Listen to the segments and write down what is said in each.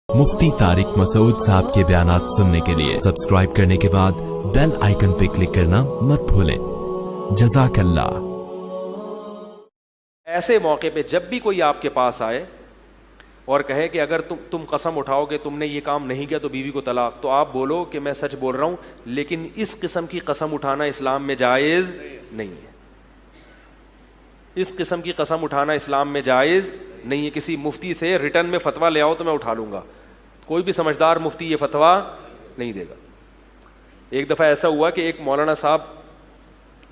मुफ्ती तारिक मसूद साहब के बयानात सुनने के लिए सब्सक्राइब करने के बाद बेल आइकन पे क्लिक करना मत भूलें। जज़ाकल्लाह। ऐसे मौके पे जब भी कोई आपके पास आए और कहे कि अगर तुम कसम उठाओगे तुमने ये काम नहीं किया तो बीवी को तलाक, तो आप बोलो कि मैं सच बोल रहा हूँ, लेकिन इस किस्म की कसम उठाना इस्लाम में जायज़ नहीं है। इस किस्म की कसम उठाना इस्लाम में जायज़ नहीं है। किसी मुफ्ती से रिटर्न में फतवा ले आओ तो मैं उठा लूँगा, कोई भी समझदार मुफ्ती ये फतवा नहीं देगा। एक दफ़ा ऐसा हुआ कि एक मौलाना साहब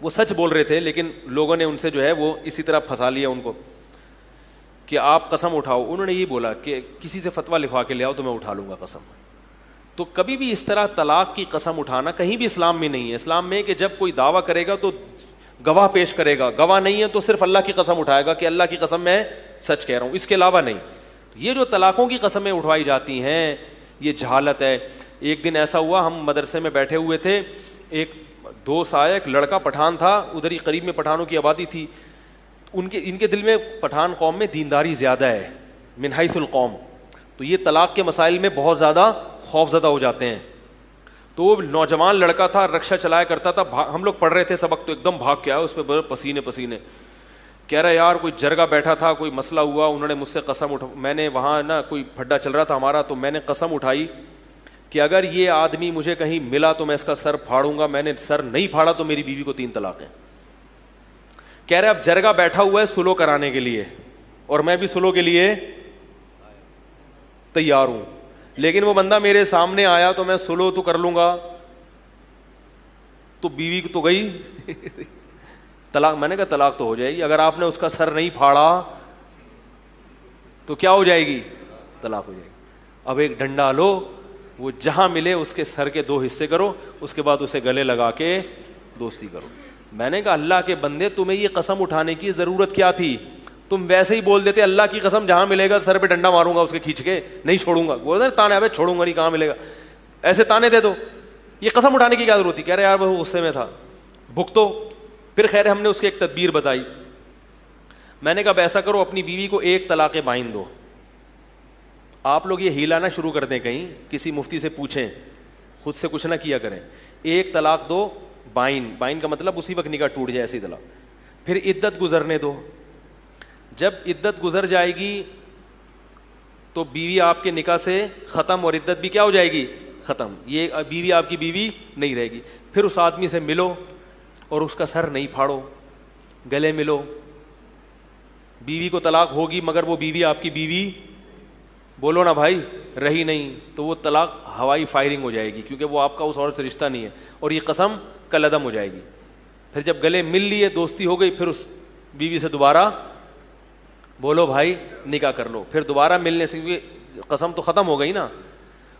वो सच बोल रहे थे, लेकिन लोगों ने उनसे जो है वो इसी तरह फंसा लिया उनको कि आप कसम उठाओ। उन्होंने ये बोला कि किसी से फतवा लिखवा के ले आओ तो मैं उठा लूँगा कसम। तो कभी भी इस तरह तलाक की कसम उठाना कहीं भी इस्लाम में नहीं है। इस्लाम में कि जब कोई दावा करेगा तो गवाह पेश करेगा, गवाह नहीं है तो सिर्फ अल्लाह की कसम उठाएगा कि अल्लाह की कसम मैं सच कह रहा हूँ, इसके अलावा नहीं। ये जो तलाक़ों की कसमें उठवाई जाती हैं ये जहालत है। एक दिन ऐसा हुआ, हम मदरसे में बैठे हुए थे, एक दोस्त आया, एक लड़का पठान था, उधर ही करीब में पठानों की आबादी थी। इनके दिल में पठान कौम में दीनदारी ज़्यादा है मिन हैसुल कौम, तो ये तलाक़ के मसाइल में बहुत ज़्यादा खौफज़दा हो जाते हैं। तो वो नौजवान लड़का था, रक्षा चलाया करता था, हम लोग पढ़ रहे थे सबक, तो एकदम भाग के आया, उस पर पसीने पसीने, कह रहा यार कोई जरगा बैठा था, कोई मसला हुआ, उन्होंने मुझसे कसम उठा, मैंने वहाँ ना कोई फड्डा चल रहा था हमारा, तो मैंने कसम उठाई कि अगर ये आदमी मुझे कहीं मिला तो मैं इसका सर फाड़ूंगा, मैंने सर नहीं फाड़ा तो मेरी बीवी को 3 तलाक़ें। कह रहे अब जरगा बैठा हुआ है सुलो कराने के लिए और मैं भी सुलो के लिए तैयार हूँ, लेकिन वो बंदा मेरे सामने आया तो मैं सुलो तो कर लूंगा, तो बीवी तो गई तलाक। मैंने कहा तलाक तो हो जाएगी, अगर आपने उसका सर नहीं फाड़ा तो क्या हो जाएगी, तलाक हो जाएगी। अब एक डंडा लो, वो जहां मिले उसके सर के 2 हिस्से करो, उसके बाद उसे गले लगा के दोस्ती करो। मैंने कहा अल्लाह के बंदे तुम्हें ये कसम उठाने की जरूरत क्या थी, तुम वैसे ही बोल देते अल्लाह की कसम जहां मिलेगा सर पे डंडा मारूंगा उसके खींच के, नहीं छोड़ूंगा। बोल रहे ताने, अबे छोड़ूंगा नहीं, कहां मिलेगा, ऐसे ताने दे दो, ये कसम उठाने की क्या जरूरत थी। कह रहे यार वो गुस्से में था, भुगतो। फिर खैर हमने उसकी एक तदबीर बताई। मैंने कहा ऐसा करो अपनी बीवी को 1 तलाक़ बाइन दो। आप लोग ये हीला ना शुरू कर दें, कहीं किसी मुफ्ती से पूछें, खुद से कुछ ना किया करें। 1 तलाक़ दो बाइन, बाइन का मतलब उसी वक्त निकाह टूट जाए, ऐसी तलाक़। फिर इद्दत गुजरने दो, जब इद्दत गुजर जाएगी तो बीवी आपके निकाह से ख़त्म और इद्दत भी क्या हो जाएगी, ख़त्म। ये बीवी आपकी बीवी नहीं रहेगी। फिर उस आदमी से मिलो और उसका सर नहीं फाड़ो, गले मिलो। बीवी को तलाक होगी मगर वो बीवी आपकी बीवी, बोलो ना भाई, रही नहीं, तो वो तलाक हवाई फायरिंग हो जाएगी, क्योंकि वो आपका उस औरत से रिश्ता नहीं है और ये कसम कलअदम हो जाएगी। फिर जब गले मिल लिए, दोस्ती हो गई, फिर उस बीवी से दोबारा बोलो भाई निकाह कर लो। फिर दोबारा मिलने से, क्योंकि कसम तो ख़त्म हो गई ना।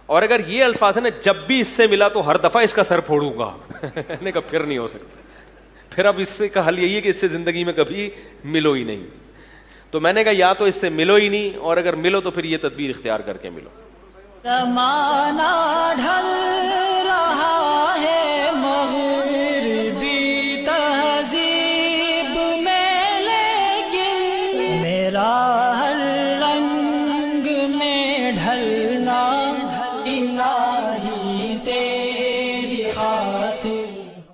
और अगर ये अल्फाज है ना, जब भी इससे मिला तो हर दफ़ा इसका सर फोड़ूंगा मैंने कहा फिर नहीं हो सकता। फिर अब इससे का हल यही है कि इससे ज़िंदगी में कभी मिलो ही नहीं। तो मैंने कहा या तो इससे मिलो ही नहीं, और अगर मिलो तो फिर ये तदबीर इख्तियार करके मिलो।